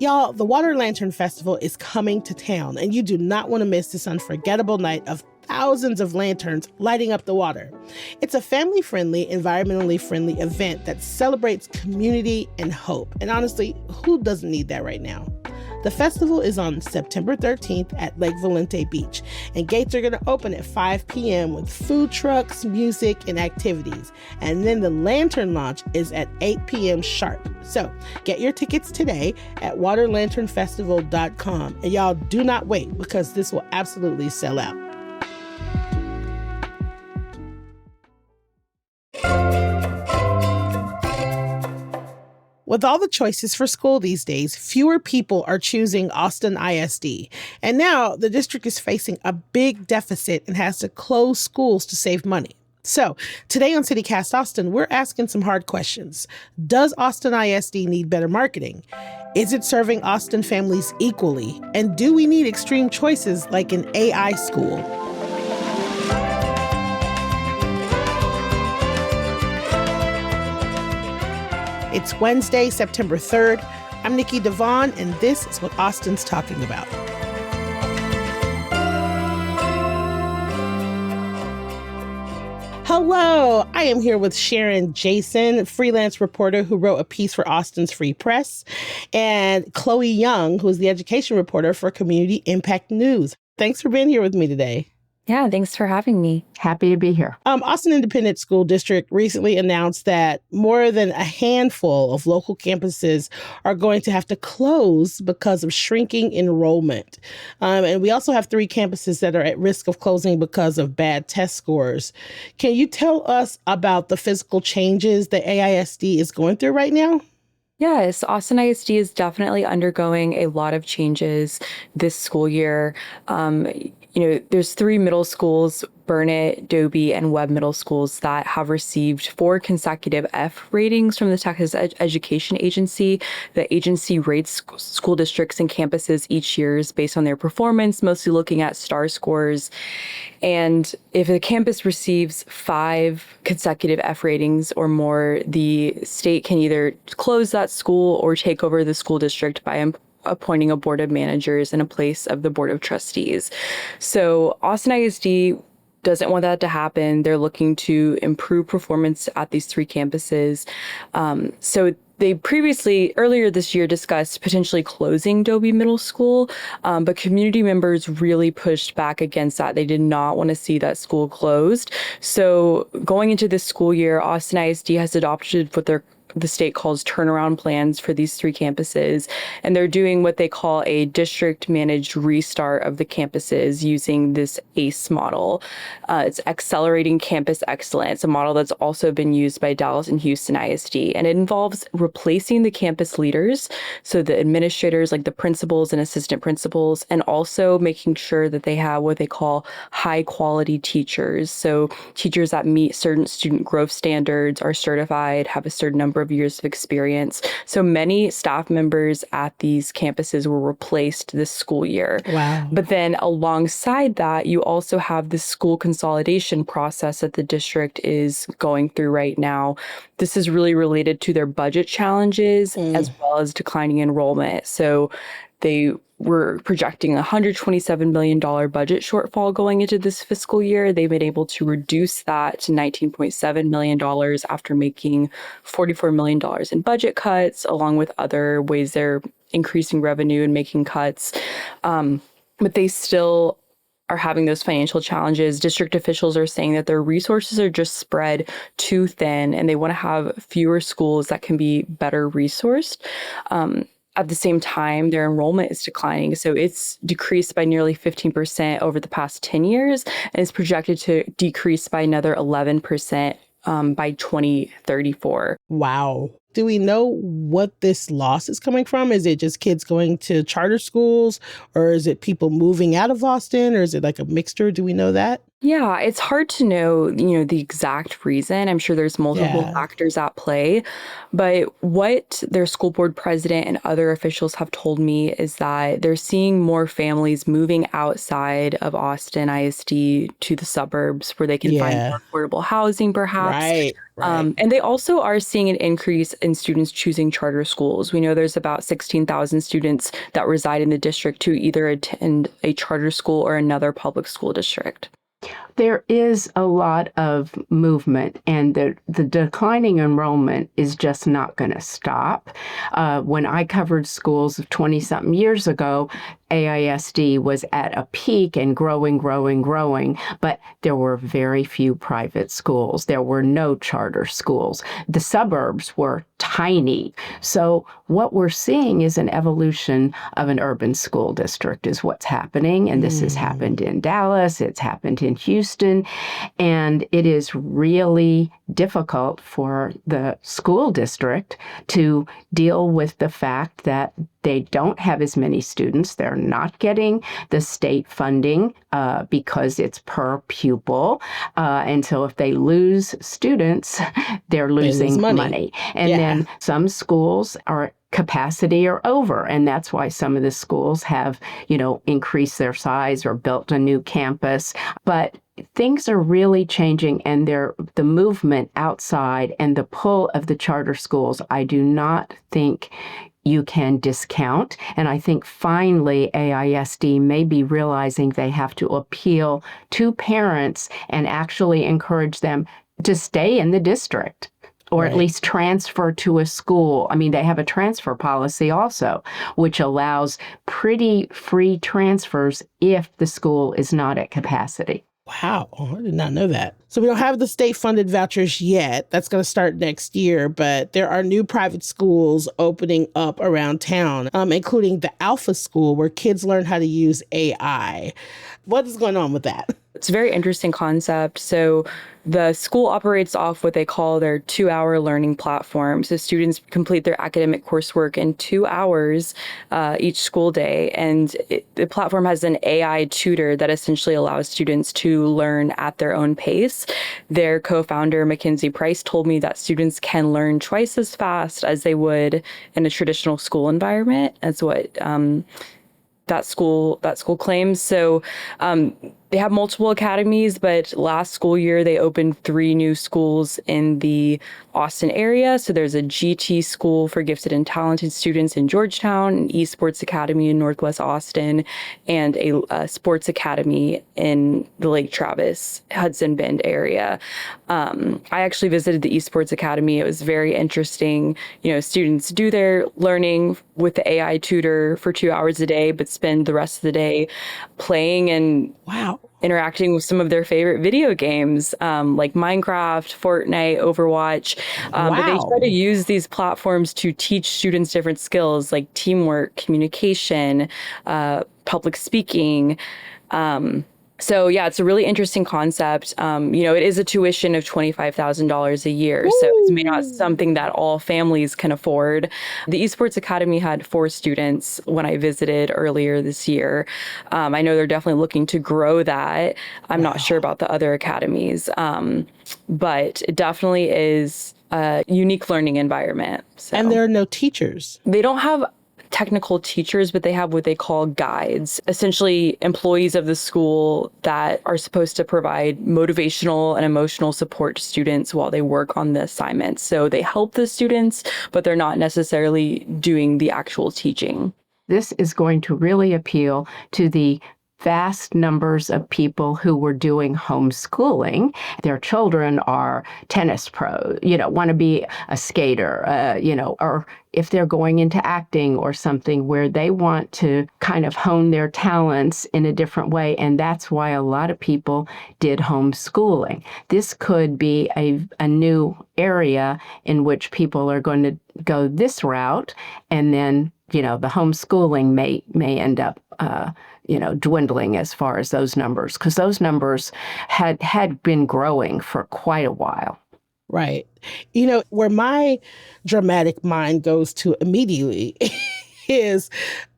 Y'all, the Water Lantern Festival is coming to town, and you do not want to miss this unforgettable night of thousands of lanterns lighting up the water. It's a family-friendly, environmentally friendly event that celebrates community and hope. And honestly, who doesn't need that right now? The festival is on September 13th at Lake Valente Beach, and gates are going to open at 5 p.m. with food trucks, music, and activities. And then the lantern launch is at 8 p.m. sharp. So get your tickets today at waterlanternfestival.com. And y'all do not wait, because this will absolutely sell out. With all the choices for school these days, fewer people are choosing Austin ISD. And now the district is facing a big deficit and has to close schools to save money. So today on CityCast Austin, we're asking some hard questions. Does Austin ISD need better marketing? Is it serving Austin families equally? And do we need extreme choices like an AI school? It's Wednesday, September 3rd. I'm Nikki Devon, and this is what Austin's talking about. Hello, I am here with Sharon Jason, freelance reporter who wrote a piece for Austin's Free Press, and Chloe Young, who is the education reporter for Community Impact News. Thanks for being here with me today. Yeah, thanks for having me. Happy to be here. Austin Independent School District recently announced that more than a handful of local campuses are going to have to close because of shrinking enrollment. And we also have 3 campuses that are at risk of closing because of bad test scores. Can you tell us about the physical changes that AISD is going through right now? Yes, Austin ISD is definitely undergoing a lot of changes this school year. There's 3 middle schools, Burnett, Dobie, and Webb middle schools that have received 4 consecutive F ratings from the Texas Education Agency. The agency rates school districts and campuses each year based on their performance, mostly looking at STAR scores. And if a campus receives 5 consecutive F ratings or more, the state can either close that school or take over the school district by appointing a board of managers in a place of the board of trustees. So Austin ISD doesn't want that to happen. They're looking to improve performance at these 3 campuses. So they earlier this year, discussed potentially closing Dobie Middle School, but community members really pushed back against that. They did not want to see that school closed. So going into this school year, Austin ISD has adopted what the state calls turnaround plans for these 3 campuses. And they're doing what they call a district managed restart of the campuses using this ACE model. It's accelerating campus excellence, a model that's also been used by Dallas and Houston ISD. And it involves replacing the campus leaders, so the administrators like the principals and assistant principals, and also making sure that they have what they call high quality teachers. So teachers that meet certain student growth standards, are certified, have a certain number of years of experience. So many staff members at these campuses were replaced this school year. Wow. But then alongside that, you also have this school consolidation process that the district is going through right now. This is really related to their budget challenges as well as declining enrollment. So they were projecting a $127 million budget shortfall going into this fiscal year. They've been able to reduce that to $19.7 million after making $44 million in budget cuts, along with other ways they're increasing revenue and making cuts. But they still are having those financial challenges. District officials are saying that their resources are just spread too thin, and they want to have fewer schools that can be better resourced. At the same time, their enrollment is declining. So it's decreased by nearly 15% over the past 10 years, and it's projected to decrease by another 11% by 2034. Wow. Do we know what this loss is coming from? Is it just kids going to charter schools, or is it people moving out of Austin, or is it like a mixture? Do we know that? Yeah, it's hard to know, the exact reason. I'm sure there's multiple Yeah. factors at play, but what their school board president and other officials have told me is that they're seeing more families moving outside of Austin ISD to the suburbs where they can find Yeah. more affordable housing, perhaps. Right. Right. And they also are seeing an increase in students choosing charter schools. We know there's about 16,000 students that reside in the district who either attend a charter school or another public school district. There is a lot of movement, and the declining enrollment is just not going to stop. When I covered schools 20 something years ago, AISD was at a peak and growing, growing, growing, but there were very few private schools. There were no charter schools. The suburbs were tiny. So what we're seeing is an evolution of an urban school district is what's happening. And this has happened in Dallas, it's happened in Houston, and it is really difficult for the school district to deal with the fact that they don't have as many students. They're not getting the state funding because it's per pupil. And so if they lose students, they're losing money. And then some schools are capacity or over. And that's why some of the schools have, increased their size or built a new campus. But things are really changing, and the movement outside and the pull of the charter schools, I do not think you can discount. And I think finally AISD may be realizing they have to appeal to parents and actually encourage them to stay in the district, or at least transfer to a school. I mean, they have a transfer policy also, which allows pretty free transfers if the school is not at capacity. Wow. Oh, I did not know that. So we don't have the state-funded vouchers yet. That's going to start next year, but there are new private schools opening up around town, including the Alpha School, where kids learn how to use AI. What is going on with that? It's a very interesting concept. So the school operates off what they call their 2-hour learning platform. So students complete their academic coursework in 2 hours each school day. And the platform has an AI tutor that essentially allows students to learn at their own pace. Their co-founder, Mackenzie Price, told me that students can learn twice as fast as they would in a traditional school environment. That's what that school claims. So they have multiple academies, but last school year they opened 3 new schools in the Austin area. So there's a GT school for gifted and talented students in Georgetown, an esports academy in Northwest Austin, and a sports academy in the Lake Travis, Hudson Bend area. I actually visited the esports academy. It was very interesting. Students do their learning with the AI tutor for 2 hours a day, but spend the rest of the day playing and interacting with some of their favorite video games, like Minecraft, Fortnite, Overwatch. But they try to use these platforms to teach students different skills like teamwork, communication, public speaking. So yeah, it's a really interesting concept. It is a tuition of $25,000 a year. So it's maybe not something that all families can afford. The Esports Academy had 4 students when I visited earlier this year. I know they're definitely looking to grow that. I'm not sure about the other academies, but it definitely is a unique learning environment. So. And there are no teachers. They don't have technical teachers, but they have what they call guides, essentially employees of the school that are supposed to provide motivational and emotional support to students while they work on the assignments. So they help the students, but they're not necessarily doing the actual teaching. This is going to really appeal to the vast numbers of people who were doing homeschooling. Their children are tennis pros, want to be a skater, or if they're going into acting or something where they want to kind of hone their talents in a different way. And that's why a lot of people did homeschooling. This could be a new area in which people are going to go this route. And then, the homeschooling may end up dwindling as far as those numbers, because those numbers had been growing for quite a while. Right. Where my dramatic mind goes to immediately is,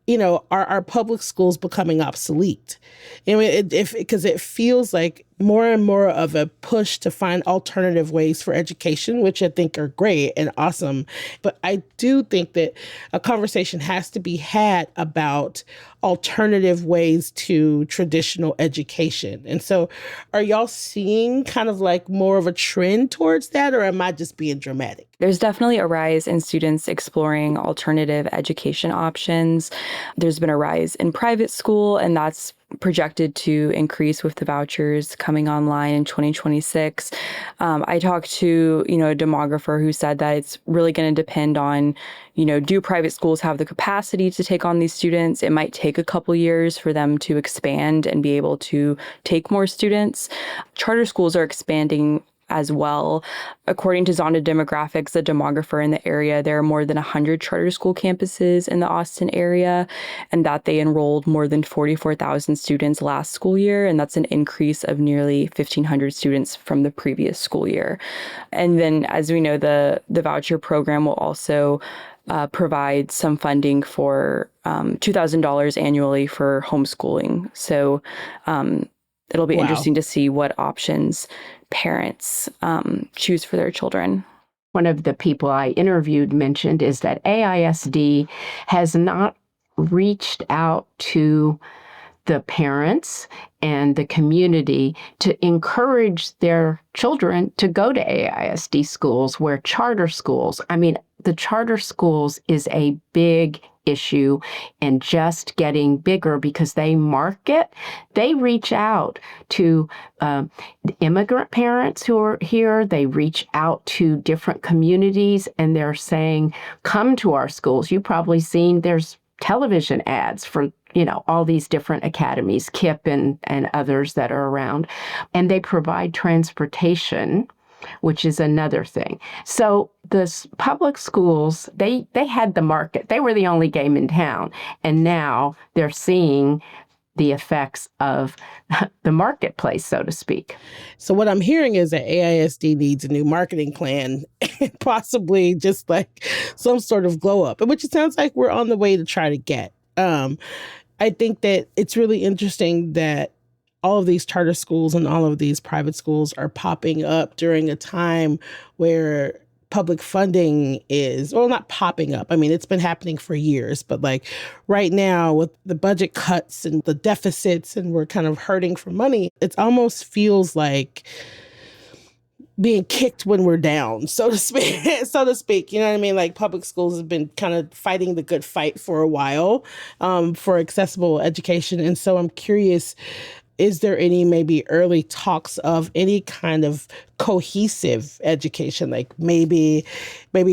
are our public schools becoming obsolete? Because it feels like more and more of a push to find alternative ways for education, which I think are great and awesome. But I do think that a conversation has to be had about alternative ways to traditional education. And so are y'all seeing kind of like more of a trend towards that, or am I just being dramatic? There's definitely a rise in students exploring alternative education options. There's been a rise in private school, and that's projected to increase with the vouchers coming online in 2026. I talked to, a demographer who said that it's really going to depend on, do private schools have the capacity to take on these students? It might take a couple years for them to expand and be able to take more students. Charter schools are expanding as well. According to Zonda Demographics, a demographer in the area, there are more than 100 charter school campuses in the Austin area, and that they enrolled more than 44,000 students last school year, and that's an increase of nearly 1,500 students from the previous school year. And then, as we know, the voucher program will also provide some funding for $2,000 annually for homeschooling. So it'll be interesting to see what options parents choose for their children. One of the people I interviewed mentioned is that AISD has not reached out to the parents and the community to encourage their children to go to AISD schools, where charter schools, the charter schools is a big issue and just getting bigger because they reach out to immigrant parents who are here. They reach out to different communities and they're saying, come to our schools. You've probably seen there's television ads for all these different academies, KIPP and others that are around. And they provide transportation, which is another thing. So the public schools, they had the market. They were the only game in town. And now they're seeing the effects of the marketplace, so to speak. So what I'm hearing is that AISD needs a new marketing plan, possibly just like some sort of glow up, which it sounds like we're on the way to try to get. I think that it's really interesting that all of these charter schools and all of these private schools are popping up during a time where public funding is, well, not popping up. It's been happening for years, but like right now with the budget cuts and the deficits and we're kind of hurting for money, it almost feels like being kicked when we're down, so to speak. You know what I mean? Like public schools have been kind of fighting the good fight for a while for accessible education. And so I'm curious, is there any maybe early talks of any kind of cohesive education, like maybe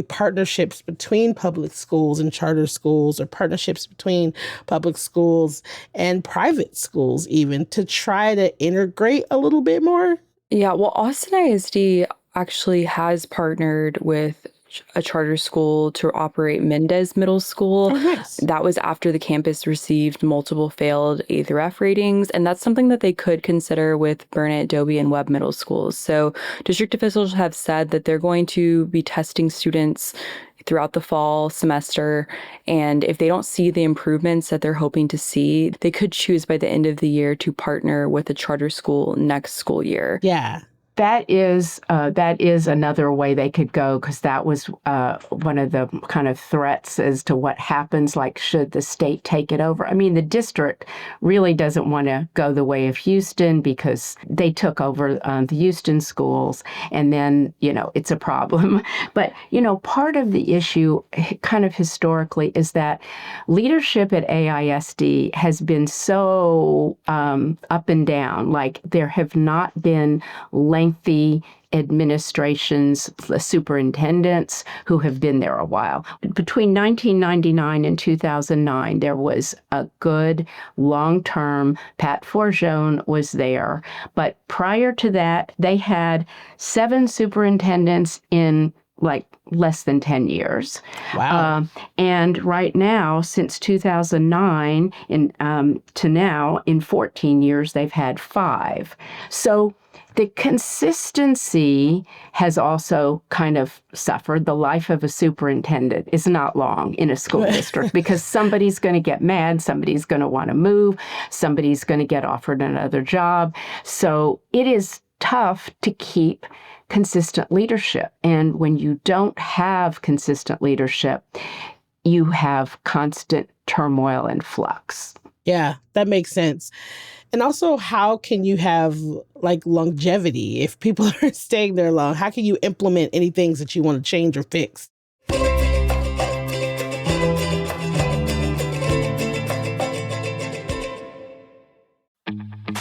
partnerships between public schools and charter schools, or partnerships between public schools and private schools even, to try to integrate a little bit more? Yeah, well, Austin ISD actually has partnered with a charter school to operate Mendez Middle School. Oh, nice. That was after the campus received multiple failed A through F ratings, and that's something that they could consider with Burnett, Dobie, and Webb middle schools. So district officials have said that they're going to be testing students throughout the fall semester, and if they don't see the improvements that they're hoping to see, they could choose by the end of the year to partner with a charter school next school year. Yeah. That is another way they could go, because that was one of the kind of threats as to what happens, like should the state take it over. The district really doesn't want to go the way of Houston because they took over the Houston schools, and then, it's a problem. But, part of the issue kind of historically is that leadership at AISD has been so up and down. Like there have not been lengthy administrations, the superintendents who have been there a while. Between 1999 and 2009, there was a good long-term, Pat Forgione was there. But prior to that, they had 7 superintendents in like less than 10 years. Wow. And right now, since 2009 to now, in 14 years, they've had 5. So The consistency has also kind of suffered. The life of a superintendent is not long in a school district because somebody's going to get mad, somebody's going to want to move, somebody's going to get offered another job. So it is tough to keep consistent leadership. And when you don't have consistent leadership, you have constant turmoil and flux. Yeah, that makes sense. And also, how can you have like longevity if people are staying there long? How can you implement any things that you want to change or fix?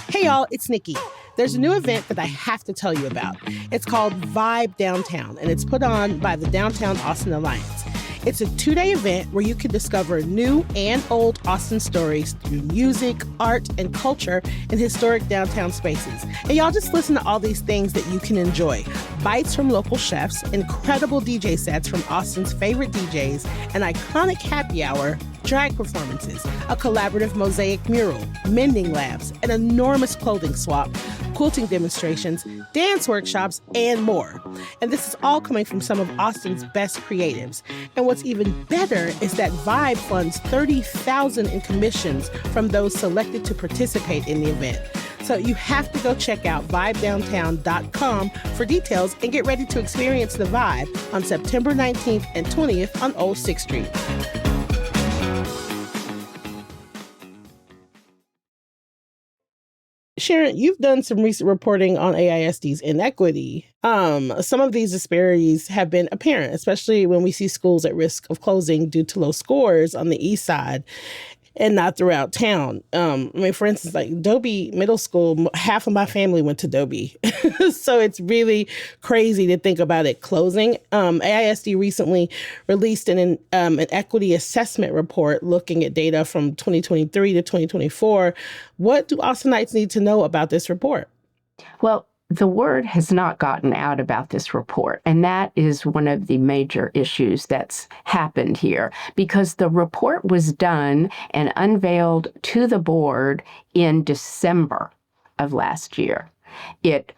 Hey y'all, it's Nikki. There's a new event that I have to tell you about. It's called Vibe Downtown, and it's put on by the Downtown Austin Alliance. It's a 2-day event where you can discover new and old Austin stories through music, art, and culture in historic downtown spaces. And y'all just listen to all these things that you can enjoy. Bites from local chefs, incredible DJ sets from Austin's favorite DJs, an iconic happy hour, drag performances, a collaborative mosaic mural, mending labs, an enormous clothing swap, quilting demonstrations, dance workshops, and more. And this is all coming from some of Austin's best creatives. And what's even better is that Vibe funds $30,000 in commissions from those selected to participate in the event. So you have to go check out vibedowntown.com for details and get ready to experience the vibe on September 19th and 20th on Old 6th Street. Sharon, you've done some recent reporting on AISD's inequity. Some of these disparities have been apparent, especially when we see schools at risk of closing due to low scores on the east side and not throughout town. For instance, like Dobie Middle School, half of my family went to Dobie. So it's really crazy to think about it closing. AISD recently released an equity assessment report looking at data from 2023 to 2024. What do Austinites need to know about this report? Well, the word has not gotten out about this report, and that is one of the major issues that's happened here, because the report was done and unveiled to the board in December of last year. It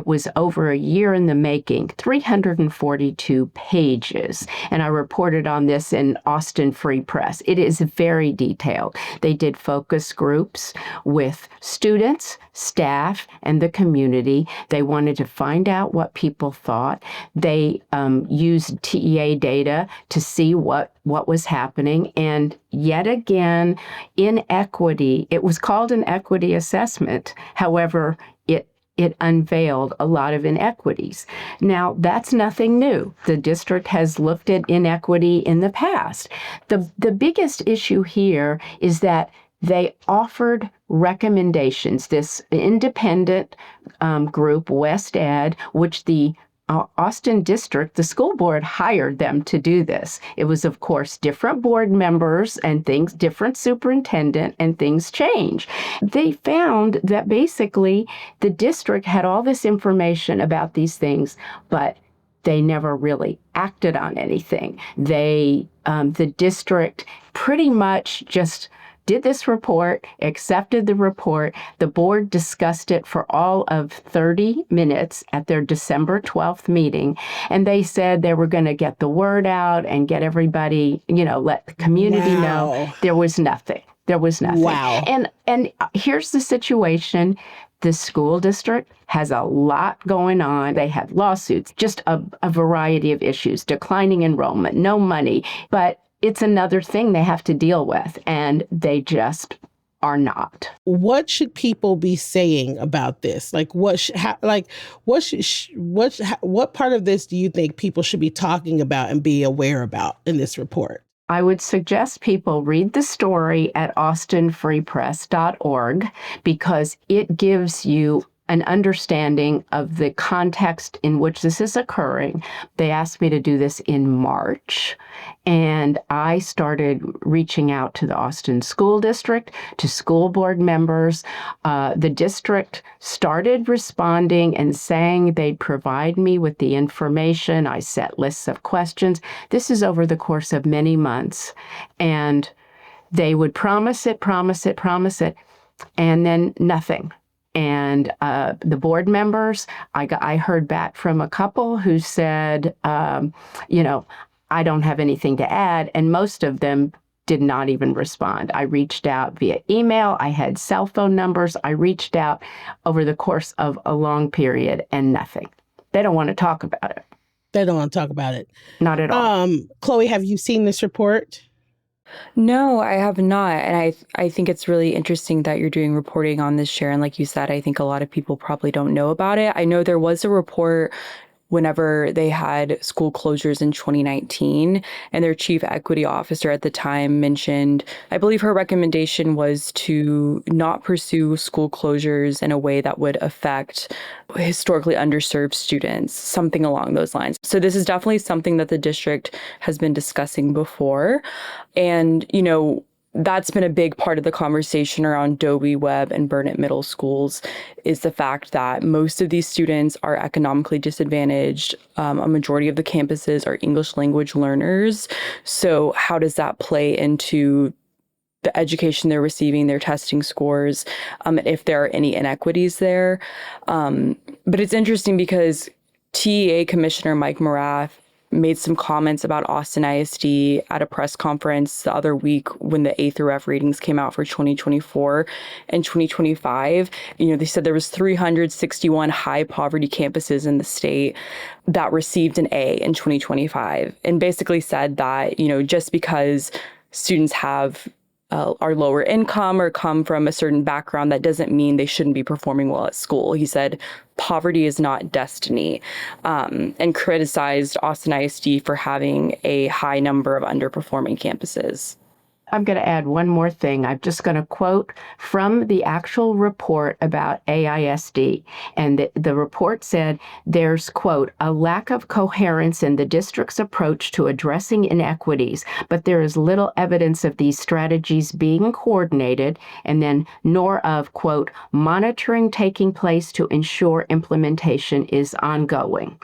was over a year in the making, 342 pages, and I reported on this in Austin Free Press. It is very detailed. They did focus groups with students, staff, and the community. They wanted to find out what people thought. They used TEA data to see what was happening. And yet again, inequity, it was called an equity assessment. However, it unveiled a lot of inequities. Now, that's nothing new. The district has looked at inequity in the past. The biggest issue here is that they offered recommendations. This independent group, West Ed, which the Austin District, the school board hired them to do this. It was, of course, different board members and things, different superintendent, and things change. They found that basically the district had all this information about these things, but they never really acted on anything. The district pretty much just did this report, accepted the report. The board discussed it for all of 30 minutes at their December 12th meeting. And they said they were going to get the word out and get everybody, let the community know. There was nothing. There was nothing. Wow. And here's the situation. The school district has a lot going on. They had lawsuits, just a variety of issues, declining enrollment, no money. But it's another thing they have to deal with, and they just are not. What should people be saying about this? Like, what part of this do you think people should be talking about and be aware about in this report? I would suggest people read the story at austinfreepress.org because it gives you an understanding of the context in which this is occurring. They asked me to do this in March, and I started reaching out to the Austin School District, to school board members. The district started responding and saying they'd provide me with the information. I set lists of questions. This is over the course of many months, and they would promise it, and then nothing. And the board members, I heard back from a couple who said, I don't have anything to add. And most of them did not even respond. I reached out via email. I had cell phone numbers. I reached out over the course of a long period and nothing. They don't want to talk about it. They don't want to talk about it. Not at all. Chloe, have you seen this report? No, I have not. And I think it's really interesting that you're doing reporting on this, Sharon. Like you said, I think a lot of people probably don't know about it. I know there was a report whenever they had school closures in 2019, and their chief equity officer at the time mentioned, I believe her recommendation was to not pursue school closures in a way that would affect historically underserved students, something along those lines. So this is definitely something that the district has been discussing before. And, that's been a big part of the conversation around Dobie, Webb, and Burnett middle schools, is the fact that most of these students are economically disadvantaged. A majority of the campuses are English language learners. So how does that play into the education they're receiving, their testing scores, if there are any inequities there? But it's interesting because TEA Commissioner Mike Morath made some comments about Austin ISD at a press conference the other week when the A through F ratings came out for 2024 and 2025. They said there was 361 high poverty campuses in the state that received an A in 2025, and basically said that, just because students are lower income or come from a certain background, that doesn't mean they shouldn't be performing well at school. He said, poverty is not destiny, and criticized Austin ISD for having a high number of underperforming campuses. I'm going to add one more thing. I'm just going to quote from the actual report about AISD. And the report said there's, quote, a lack of coherence in the district's approach to addressing inequities, but there is little evidence of these strategies being coordinated, and then nor of, quote, monitoring taking place to ensure implementation is ongoing.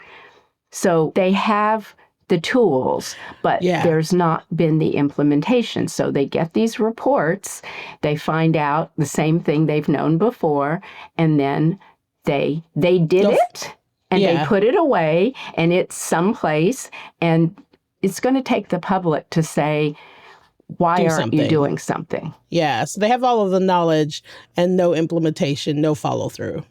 So they have the tools, but there's not been the implementation. So they get these reports, they find out the same thing they've known before, and then they did it, and they put it away, and it's someplace, and it's going to take the public to say, why aren't you doing something? Yeah, so they have all of the knowledge and no implementation, no follow through.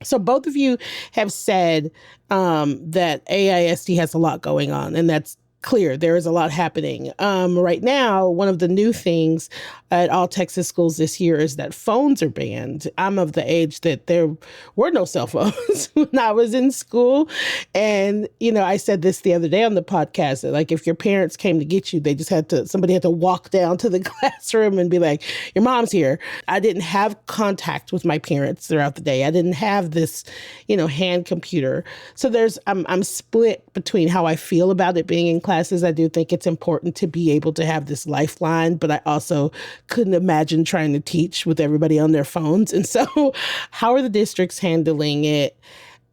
So both of you have said that AISD has a lot going on, and that's clear. There is a lot happening. Right now, one of the new things at all Texas schools this year is that phones are banned. I'm of the age that there were no cell phones when I was in school. And, I said this the other day on the podcast, that like if your parents came to get you, somebody had to walk down to the classroom and be like, your mom's here. I didn't have contact with my parents throughout the day. I didn't have this, hand computer. So I'm split between how I feel about it being in classes. I do think it's important to be able to have this lifeline, but I also couldn't imagine trying to teach with everybody on their phones. And so how are the districts handling it?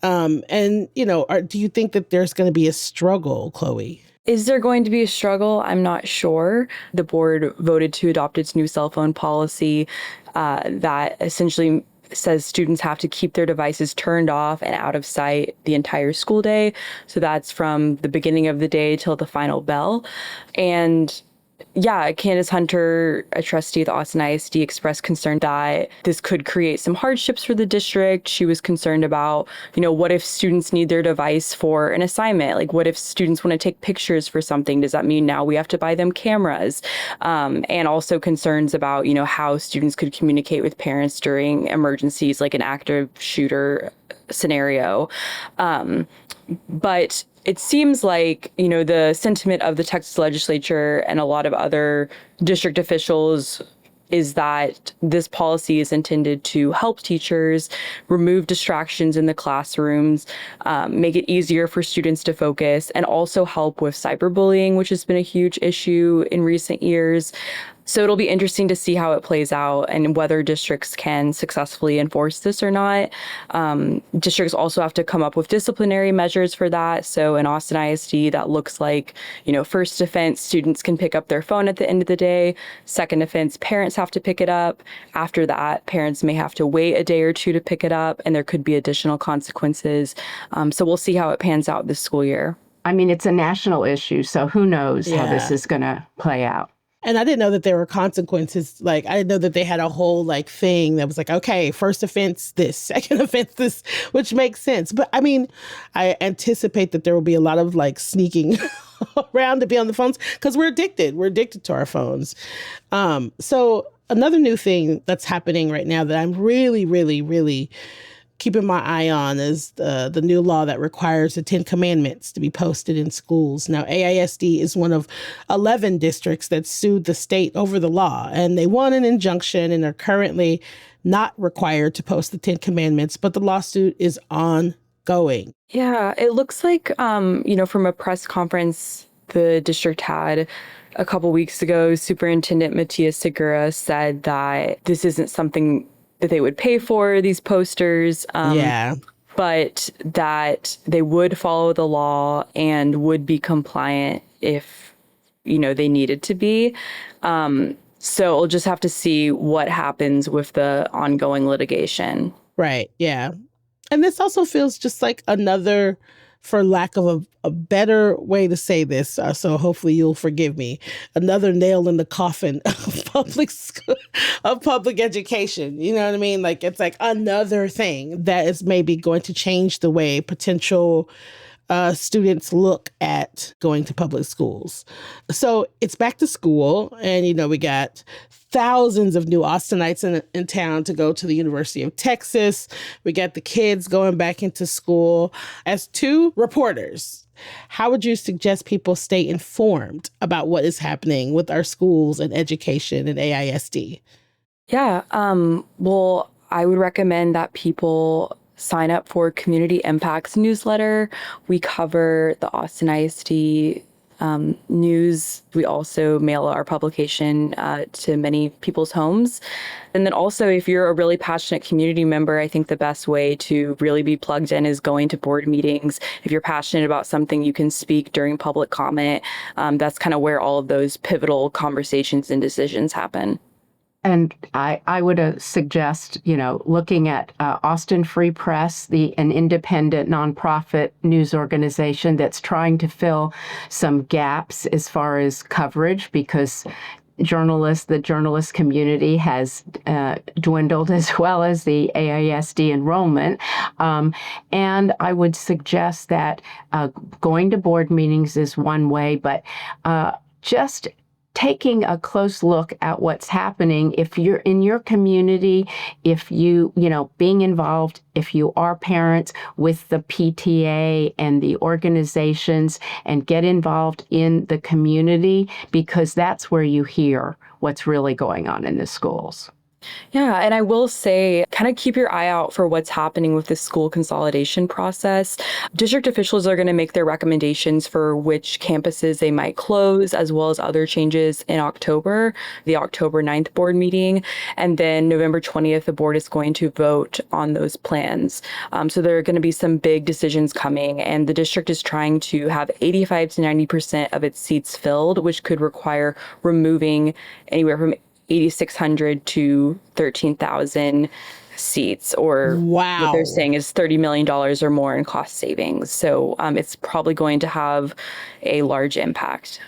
Do you think that there's going to be a struggle, Chloe? Is there going to be a struggle? I'm not sure. The board voted to adopt its new cell phone policy that essentially says students have to keep their devices turned off and out of sight the entire school day. So that's from the beginning of the day till the final bell. And Candace Hunter, a trustee at the Austin ISD, expressed concern that this could create some hardships for the district. She was concerned about, what if students need their device for an assignment? Like, what if students want to take pictures for something? Does that mean now we have to buy them cameras? And also concerns about, how students could communicate with parents during emergencies, like an active shooter scenario. But it seems like, the sentiment of the Texas legislature and a lot of other district officials is that this policy is intended to help teachers remove distractions in the classrooms, make it easier for students to focus, and also help with cyberbullying, which has been a huge issue in recent years. So it'll be interesting to see how it plays out and whether districts can successfully enforce this or not. Districts also have to come up with disciplinary measures for that. So in Austin ISD, that looks like, first offense, students can pick up their phone at the end of the day. Second offense, parents have to pick it up. After that, parents may have to wait a day or two to pick it up, and there could be additional consequences. So we'll see how it pans out this school year. I mean, it's a national issue, so who knows how this is going to play out. And I didn't know that there were consequences. Like, I didn't know that they had a whole thing that was like, okay, first offense, this, second offense, this, which makes sense. But I mean, I anticipate that there will be a lot of sneaking around to be on the phones because we're addicted. We're addicted to our phones. So another new thing that's happening right now that I'm really, really, really keeping my eye on is the new law that requires the 10 Commandments to be posted in schools. Now, AISD is one of 11 districts that sued the state over the law, and they won an injunction and are currently not required to post the 10 Commandments, but the lawsuit is ongoing. Yeah, it looks like, from a press conference the district had a couple weeks ago, Superintendent Matias Segura said that this isn't something that they would pay for, these posters, but that they would follow the law and would be compliant if, they needed to be. So we'll just have to see what happens with the ongoing litigation. Right, yeah. And this also feels just like another, for lack of a better way to say this, so hopefully you'll forgive me, another nail in the coffin of public education. You know what I mean? It's like another thing that is maybe going to change the way potential students look at going to public schools. So it's back to school, and we got thousands of new Austinites in town to go to the University of Texas. We got the kids going back into school. As two reporters, how would you suggest people stay informed about what is happening with our schools and education in AISD? Yeah, well, I would recommend that people sign up for Community Impacts newsletter. We cover the Austin ISD news. We also mail our publication to many people's homes. And then also, if you're a really passionate community member, I think the best way to really be plugged in is going to board meetings. If you're passionate about something, you can speak during public comment. That's kind of where all of those pivotal conversations and decisions happen. And I would suggest, looking at Austin Free Press, an independent nonprofit news organization that's trying to fill some gaps as far as coverage, because the journalist community has dwindled, as well as the AISD enrollment. And I would suggest that going to board meetings is one way, but just taking a close look at what's happening. If you're in your community, if being involved, if you are parents, with the PTA and the organizations, and get involved in the community, because that's where you hear what's really going on in the schools. Yeah, and I will say, kind of keep your eye out for what's happening with the school consolidation process. District officials are going to make their recommendations for which campuses they might close, as well as other changes in October, the October 9th board meeting. And then November 20th, the board is going to vote on those plans. So there are going to be some big decisions coming, and the district is trying to have 85 to 90% of its seats filled, which could require removing anywhere from 8,600 to 13,000 seats, or wow, what they're saying is $30 million or more in cost savings. So it's probably going to have a large impact.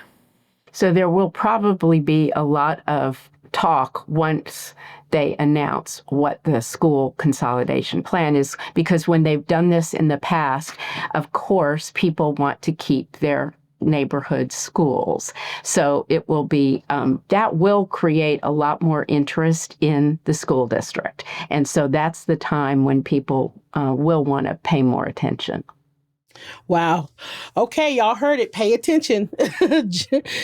So there will probably be a lot of talk once they announce what the school consolidation plan is, because when they've done this in the past, of course, people want to keep their neighborhood schools. So it will be, that will create a lot more interest in the school district. And so that's the time when people will want to pay more attention. Wow. Okay, y'all heard it. Pay attention.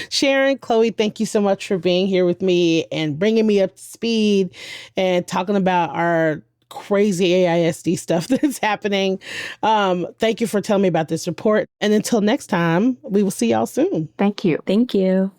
Sharon, Chloe, thank you so much for being here with me and bringing me up to speed and talking about our crazy AISD stuff that's happening. Thank you for telling me about this report. And until next time, we will see y'all soon. Thank you. Thank you.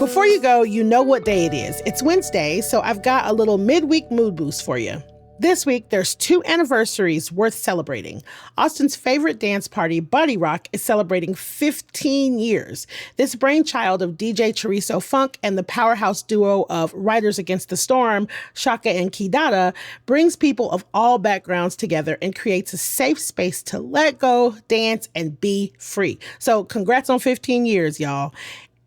Before you go, you know what day it is. It's Wednesday, so I've got a little midweek mood boost for you. This week, there's 2 anniversaries worth celebrating. Austin's favorite dance party, Buddy Rock, is celebrating 15 years. This brainchild of DJ Chorizo Funk and the powerhouse duo of Riders Against the Storm, Shaka and Kidada, brings people of all backgrounds together and creates a safe space to let go, dance, and be free. So congrats on 15 years, y'all.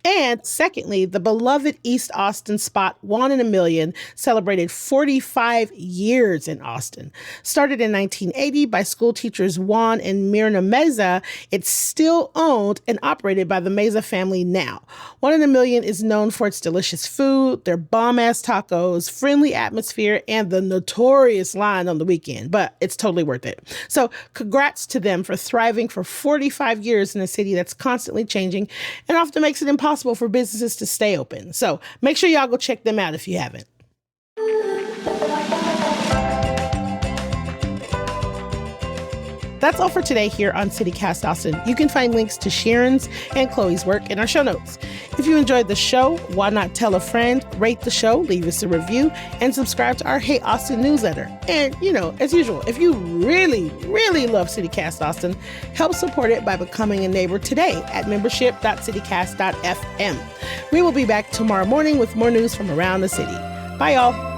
And secondly, the beloved East Austin spot Juan in a Million celebrated 45 years in Austin. Started in 1980 by school teachers Juan and Myrna Meza, it's still owned and operated by the Meza family now. Juan in a Million is known for its delicious food, their bomb-ass tacos, friendly atmosphere, and the notorious line on the weekend, but it's totally worth it. So congrats to them for thriving for 45 years in a city that's constantly changing and often makes it impossible for businesses to stay open. So make sure y'all go check them out if you haven't. That's all for today here on CityCast Austin. You can find links to Sharon's and Chloe's work in our show notes. If you enjoyed the show, why not tell a friend, rate the show, leave us a review, and subscribe to our Hey Austin newsletter. And, as usual, if you really, really love CityCast Austin, help support it by becoming a neighbor today at membership.citycast.fm. We will be back tomorrow morning with more news from around the city. Bye, y'all.